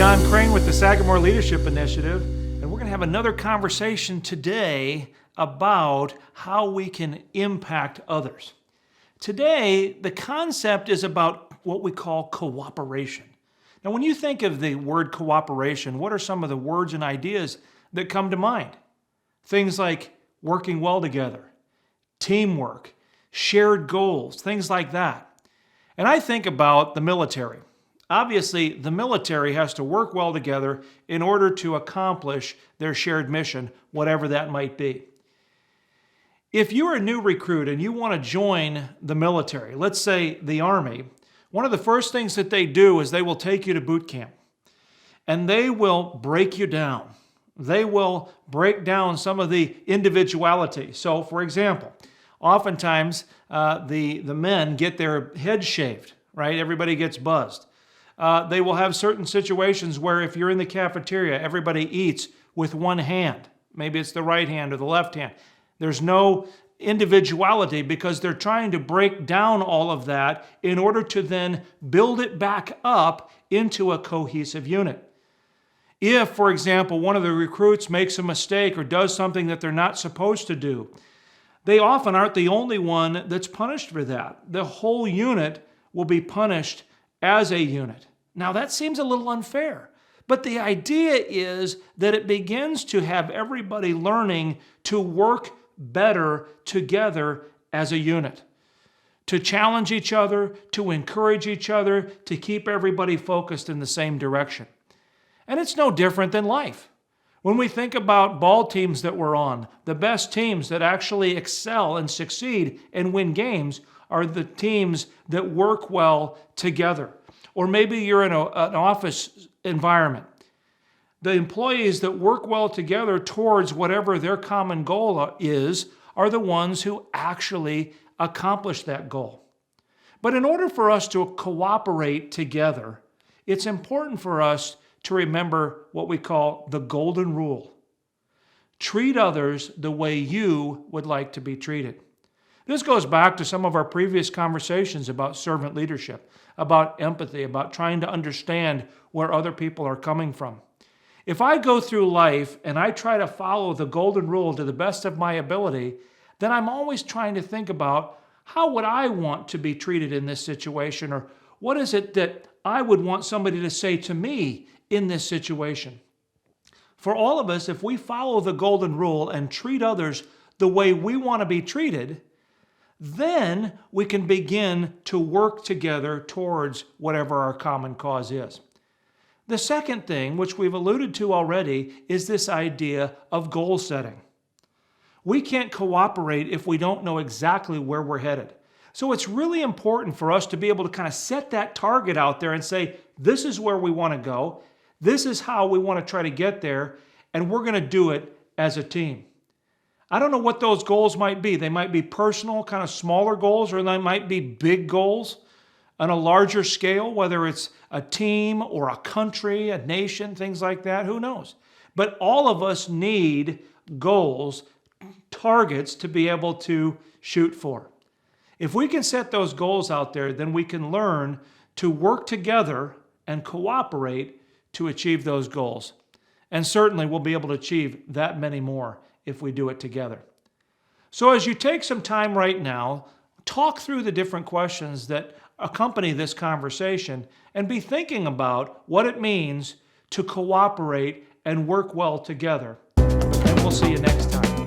John Crane with the Sagamore Leadership Initiative, and we're going to have another conversation today about how we can impact others. Today, the concept is about what we call cooperation. Now, when you think of the word cooperation, what are some of the words and ideas that come to mind? Things like working well together, teamwork, shared goals, things like that. And I think about the military. Obviously, the military has to work well together in order to accomplish their shared mission, whatever that might be. If you're a new recruit and you want to join the military, let's say the Army, one of the first things that they do is they will take you to boot camp and they will break you down. They will break down some of the individuality. So, for example, oftentimes the men get their heads shaved, right? Everybody gets buzzed. They will have certain situations where if you're in the cafeteria, everybody eats with one hand. Maybe it's the right hand or the left hand. There's no individuality because they're trying to break down all of that in order to then build it back up into a cohesive unit. If, for example, one of the recruits makes a mistake or does something that they're not supposed to do, they often aren't the only one that's punished for that. The whole unit will be punished as a unit. Now that seems a little unfair, but the idea is that it begins to have everybody learning to work better together as a unit, to challenge each other, to encourage each other, to keep everybody focused in the same direction. And it's no different than life. When we think about ball teams that we're on, the best teams that actually excel and succeed and win games are the teams that work well together. Or maybe you're in an office environment. The employees that work well together towards whatever their common goal is are the ones who actually accomplish that goal. But in order for us to cooperate together, it's important for us to remember what we call the golden rule. Treat others the way you would like to be treated. This goes back to some of our previous conversations about servant leadership, about empathy, about trying to understand where other people are coming from. If I go through life and I try to follow the golden rule to the best of my ability, then I'm always trying to think about how would I want to be treated in this situation, or what is it that I would want somebody to say to me in this situation. For all of us, if we follow the golden rule and treat others the way we want to be treated, then we can begin to work together towards whatever our common cause is. The second thing, which we've alluded to already, is this idea of goal setting. We can't cooperate if we don't know exactly where we're headed. So it's really important for us to be able to kind of set that target out there and say, this is where we want to go, this is how we want to try to get there, and we're going to do it as a team. I don't know what those goals might be. They might be personal, kind of smaller goals, or they might be big goals on a larger scale, whether it's a team or a country, a nation, things like that, who knows? But all of us need goals, targets to be able to shoot for. If we can set those goals out there, then we can learn to work together and cooperate to achieve those goals. And certainly we'll be able to achieve that many more if we do it together. So as you take some time right now, talk through the different questions that accompany this conversation and be thinking about what it means to cooperate and work well together. And we'll see you next time.